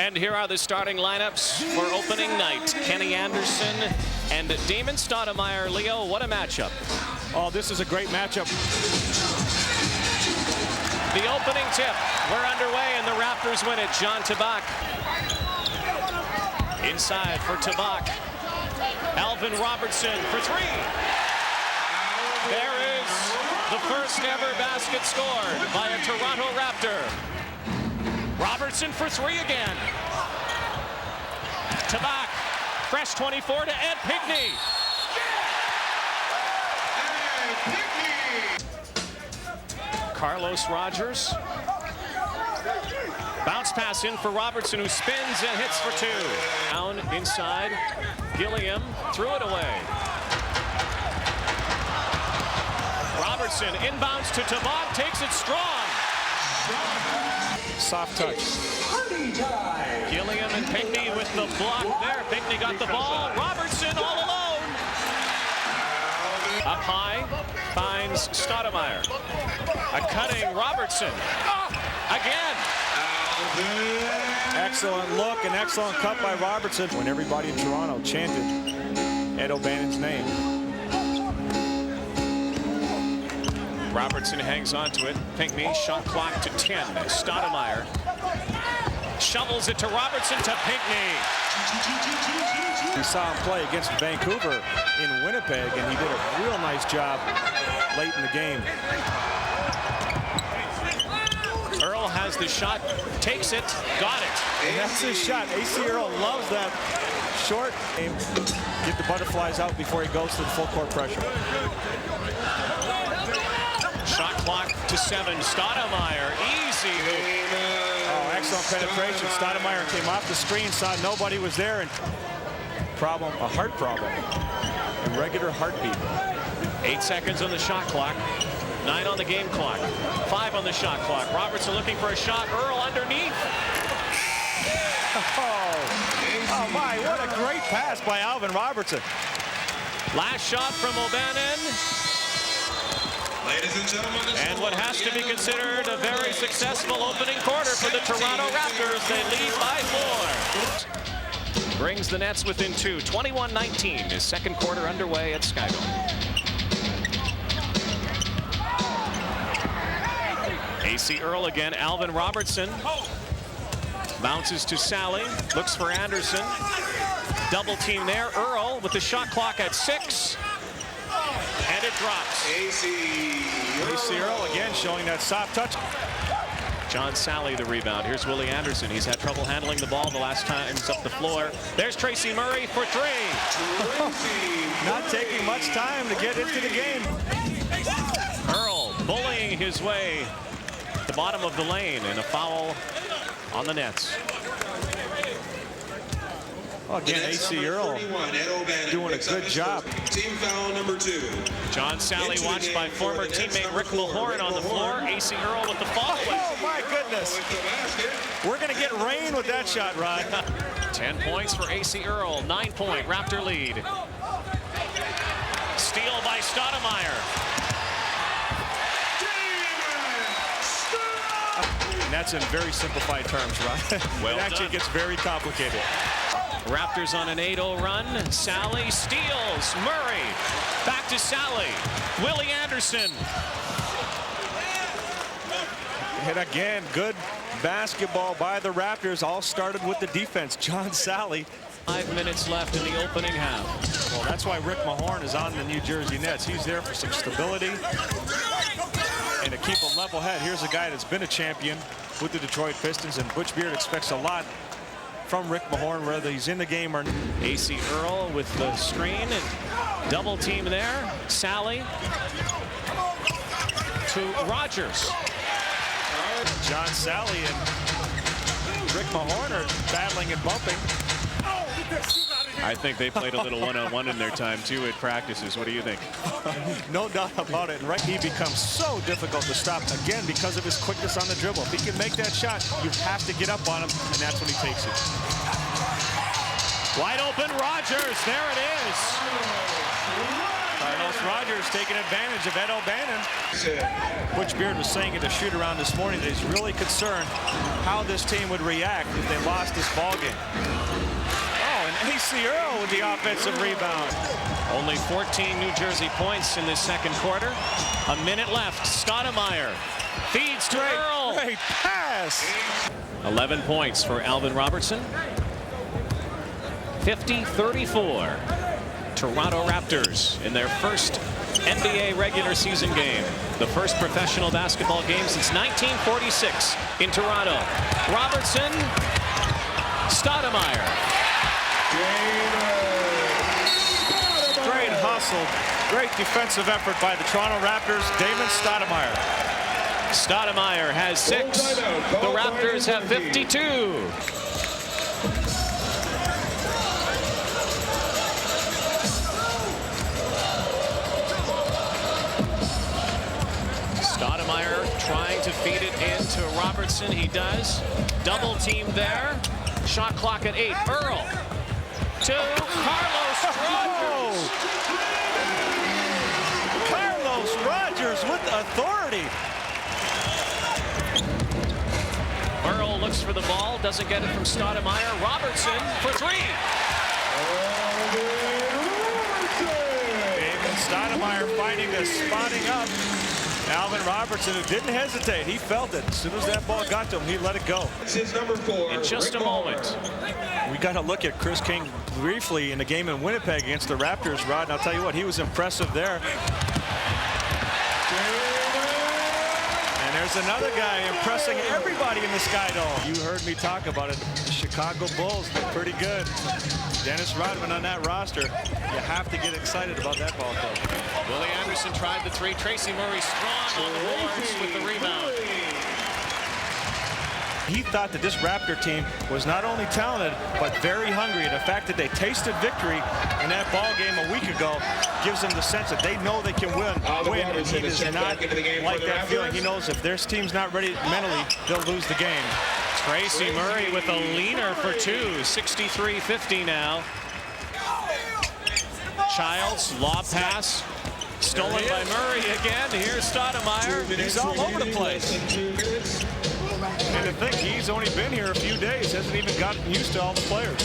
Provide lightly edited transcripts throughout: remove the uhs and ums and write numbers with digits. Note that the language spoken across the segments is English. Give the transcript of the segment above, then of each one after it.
And here are the starting lineups for opening night. Kenny Anderson and Damon Stoudemire. Leo, what a matchup. Oh, this is a great matchup. The opening tip. We're underway and the Raptors win it. John Tabak. Inside for Tabak. Alvin Robertson for three. There is the first ever basket scored by a Toronto Raptor. Robertson for three again. Tabak, fresh 24 to Ed Pinkney. Carlos Rogers. Bounce pass in for Robertson, who spins and hits for two. Down inside, Gilliam threw it away. Robertson inbounds to Tabak, takes it strong. Soft touch. Gilliam and Pinkney with the block there. Pinkney got the ball. Robertson all alone. Up high, finds Stoudemire. A cutting Robertson. Again. Excellent look and excellent cut by Robertson. When everybody in Toronto chanted Ed O'Bannon's name. Robertson hangs on to it. Pinkney, shot clock to 10. Stoudemire shovels it to Robertson to Pinkney. We saw him play against Vancouver in Winnipeg, and he did a real nice job late in the game. Earl has the shot, takes it, got it. And that's his shot. AC Earl loves that short game. Get the butterflies out before he goes to the full court pressure. Shot clock to 7. Stoudemire, easy. Oh, excellent penetration. Stoudemire came off the screen, saw nobody was there, and a heart problem, a regular heartbeat. 8 seconds on the shot clock. 9 on the game clock. 5 on the shot clock. Robertson looking for a shot. Earl underneath. Oh my, what a great pass by Alvin Robertson. Last shot from O'Bannon. Ladies and gentlemen, and what has to be considered a very successful opening quarter for the Toronto Raptors. They lead by 4. Brings the Nets within 2. 21-19 is second quarter underway at Skydome. AC Earl again. Alvin Robertson bounces to Sally. Looks for Anderson. Double team there. Earl with the shot clock at 6. And it drops. AC Earl again showing that soft touch. John Sally the rebound. Here's Willie Anderson. He's had trouble handling the ball the last times up the floor. There's Tracy Murray for 3. Not taking much time to get into the game. Earl bullying his way at the bottom of the lane, and a foul on the Nets. Well, again, AC Earl doing a good job. Team foul number 2. John Sally watched by former teammate Rick Mahorn on the floor. AC Earl with the fall. Oh, my goodness. We're going to get rain with that shot, Rod. 10 points for AC Earl. 9-point Raptor lead. Steal by Stoudemire. And that's in very simplified terms, Rod. Well it actually gets very complicated. Raptors on an 8-0 run. Sally steals. Murray back to Sally. Willie Anderson. And again, good basketball by the Raptors. All started with the defense. John Sally. 5 minutes left in the opening half. Well, that's why Rick Mahorn is on the New Jersey Nets. He's there for some stability and to keep a level head. Here's a guy that's been a champion with the Detroit Pistons, and Butch Beard expects a lot from Rick Mahorn, whether he's in the game or not. AC Earl with the screen and double team there. Sally to Rogers. John Sally and Rick Mahorn are battling and bumping. I think they played a little one-on-one in their time too at practices. What do you think? No doubt about it. Right, he becomes so difficult to stop again because of his quickness on the dribble. If he can make that shot, you have to get up on him, and that's when he takes it. Wide open Rogers. There it is. Carlos Rogers taking advantage of Ed O'Bannon. Butch Beard was saying at the shoot-around this morning that he's really concerned how this team would react if they lost this ball game. Oh, and AC Earl with the offensive rebound. Only 14 New Jersey points in this second quarter. A minute left. Stoudemire feeds to Earl. Great pass. 11 points for Alvin Robertson. 50-34. Toronto Raptors in their first NBA regular season game. The first professional basketball game since 1946 in Toronto. Robertson, Stoudemire. Great hustle, great defensive effort by the Toronto Raptors. Damon Stoudemire. Stoudemire has 6. The Raptors have 52. Stoudemire trying to feed it into Robertson. He does. Double team there. Shot clock at 8. Earl to Carlos Rogers. Carlos Rogers with authority. Earl looks for the ball, doesn't get it from Stoudemire. Robertson for 3. David Stoudemire finding the spotting up. Alvin Robertson, who didn't hesitate, he felt it. As soon as that ball got to him, he let it go. In just a moment. We got to look at Chris King briefly in the game in Winnipeg against the Raptors, Rod. And I'll tell you what, he was impressive there. And there's another guy impressing everybody in the Sky Dome. You heard me talk about it. The Chicago Bulls look pretty good. Dennis Rodman on that roster. You have to get excited about that ball club. Willie Anderson tried the 3. Tracy Murray strong on the boards with the rebound. He thought that this Raptor team was not only talented, but very hungry. And the fact that they tasted victory in that ball game a week ago gives them the sense that they know they can win. And he does not like that feeling. He knows if their team's not ready mentally, they'll lose the game. Tracy Murray with a leaner for 2. 63-50 now. Childs, lob pass. Stolen by Murray again. Here's Stoudemire. He's all over the place. And to think he's only been here a few days, hasn't even gotten used to all the players.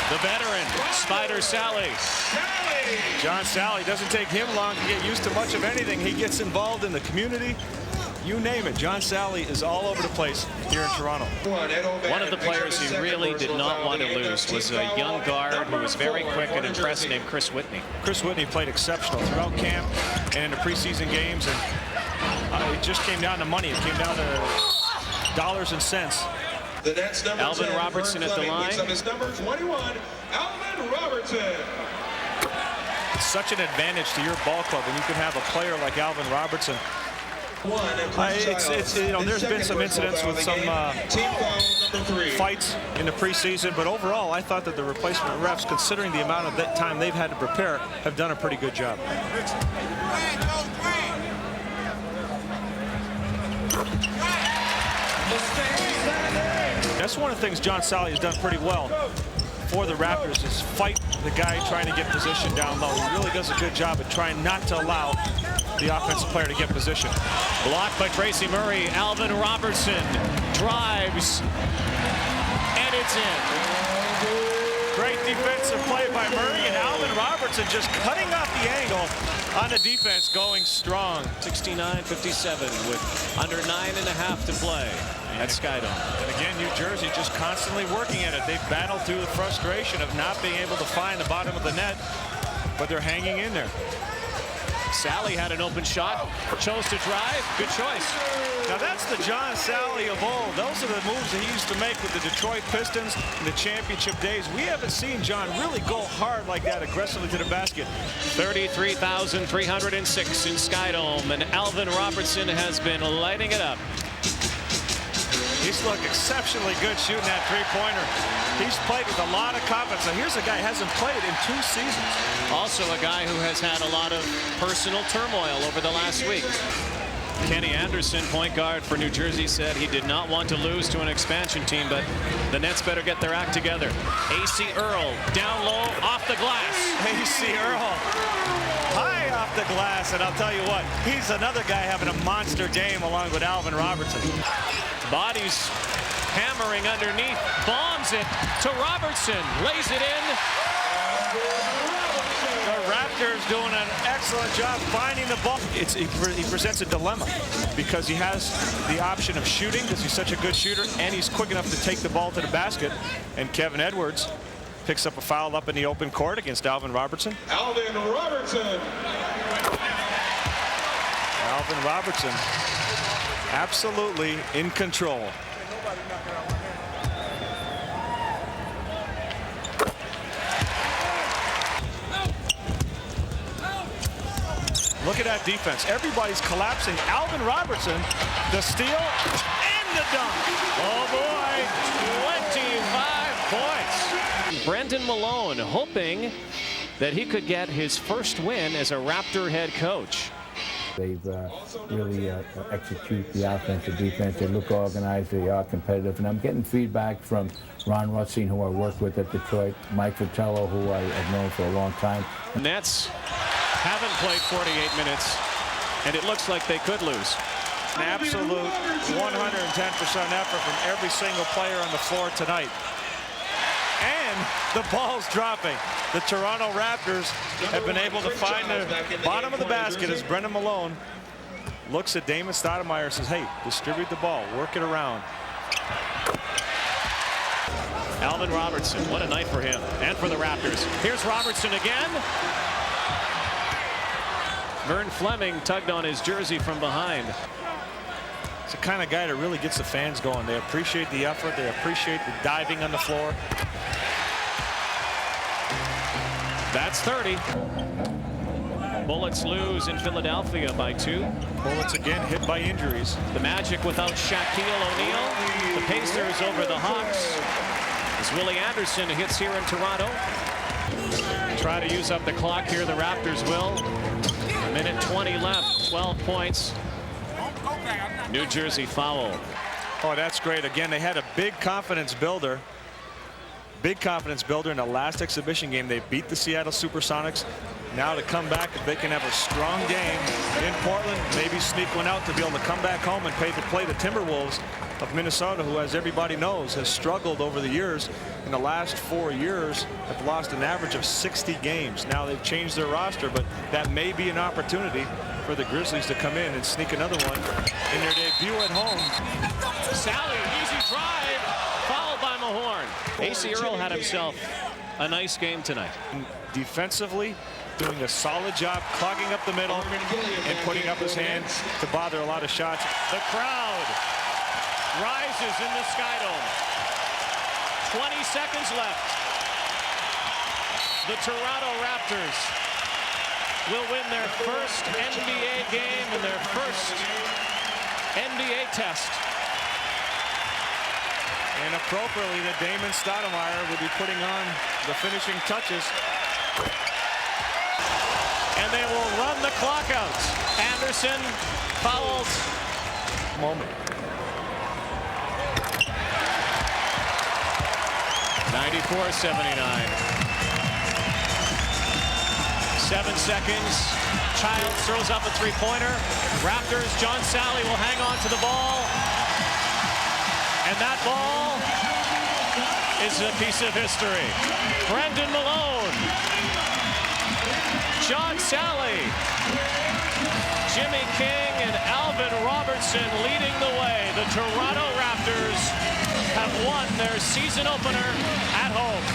The veteran, Spider Sally. John Sally, doesn't take him long to get used to much of anything. He gets involved in the community. You name it. John Sally is all over the place here in Toronto. One of the players he really did not want to lose was a young guard who was very quick and impressive named Chris Whitney. Chris Whitney played exceptional throughout camp and in the preseason games, and it just came down to money. It came down to dollars and cents. Alvin Robertson at the line. His number 21, Alvin Robertson. It's such an advantage to your ball club when you can have a player like Alvin Robertson. You know, there's been some incidents with some fights in the preseason, but overall, I thought that the replacement refs, considering the amount of that time they've had to prepare, have done a pretty good job. That's one of the things John Sally has done pretty well for the Raptors, is fight the guy trying to get position down low. He really does a good job at trying not to allow the offensive player to get position. Blocked by Tracy Murray. Alvin Robertson drives, and it's in. Great defensive play by Murray, and Alvin Robertson just cutting off the angle on the defense, going strong. 69-57 with under 9.5 to play at Sky Dome. And again, New Jersey just constantly working at it. They've battled through the frustration of not being able to find the bottom of the net, but they're hanging in there. Sally had an open shot, chose to drive. Good choice. Now that's the John Sally of old. Those are the moves that he used to make with the Detroit Pistons in the championship days. We haven't seen John really go hard like that aggressively to the basket. 33,306 in Sky Dome, and Alvin Robertson has been lighting it up. He's looked exceptionally good shooting that three-pointer. He's played with a lot of confidence. Now here's a guy who hasn't played in 2 seasons. Also a guy who has had a lot of personal turmoil over the last week. Kenny Anderson, point guard for New Jersey, said he did not want to lose to an expansion team, but the Nets better get their act together. AC Earl down low, off the glass. AC Earl high off the glass, and I'll tell you what, he's another guy having a monster game along with Alvin Robertson. Bodies hammering underneath, bombs it to Robertson, lays it in. The Raptors doing an excellent job finding the ball. He presents a dilemma because he has the option of shooting because he's such a good shooter, and he's quick enough to take the ball to the basket. And Kevin Edwards picks up a foul up in the open court against Alvin Robertson. Alvin Robertson. Alvin Robertson absolutely in control. Look at that defense. Everybody's collapsing. Alvin Robertson, the steal and the dunk. Oh boy, 25 points. Brendan Malone hoping that he could get his first win as a Raptor head coach. They've really execute the offense, the defense. They look organized. They are competitive. And I'm getting feedback from Ron Rutzing, who I work with at Detroit, Mike Fratello, who I've known for a long time. Nets haven't played 48 minutes, and it looks like they could lose. An absolute 110% effort from every single player on the floor tonight. And the ball's dropping. The Toronto Raptors have been able to find the bottom of the basket as Brendan Malone looks at Damon Stoudemire and says, hey, distribute the ball, work it around. Alvin Robertson, what a night for him and for the Raptors. Here's Robertson again. Vern Fleming tugged on his jersey from behind. It's the kind of guy that really gets the fans going. They appreciate the effort. They appreciate the diving on the floor. That's 30. Bullets lose in Philadelphia by 2. Bullets again hit by injuries. The Magic without Shaquille O'Neal. The Pacers over the Hawks. As Willie Anderson hits here in Toronto. Try to use up the clock here. The Raptors will. A minute 20 left. 12 points. New Jersey foul. Oh, that's great. Again, they had a big confidence builder. Big confidence builder in the last exhibition game. They beat the Seattle Supersonics. Now to come back, if they can have a strong game in Portland, maybe sneak one out to be able to come back home and play the Timberwolves of Minnesota, who, as everybody knows, has struggled over the years. In the last 4 years, have lost an average of 60 games. Now they've changed their roster, but that may be an opportunity for the Grizzlies to come in and sneak another one in their debut at home. Sally, easy drive, fouled by Mahorn. AC Earl had himself a nice game tonight. Defensively, doing a solid job clogging up the middle and putting up his hand to bother a lot of shots. The crowd rises in the Skydome. 20 seconds left. The Toronto Raptors will win their first NBA game and their first NBA test. And appropriately, that Damon Stoudemire will be putting on the finishing touches. And they will run the clock out. Anderson fouled. Moment. 94-79. 7 seconds. Childs throws up a three-pointer. Raptors, John Sally will hang on to the ball. And that ball is a piece of history. Brendan Malone. John Sally. Jimmy King and Alvin Robertson leading the way. The Toronto Raptors have won their season opener at home.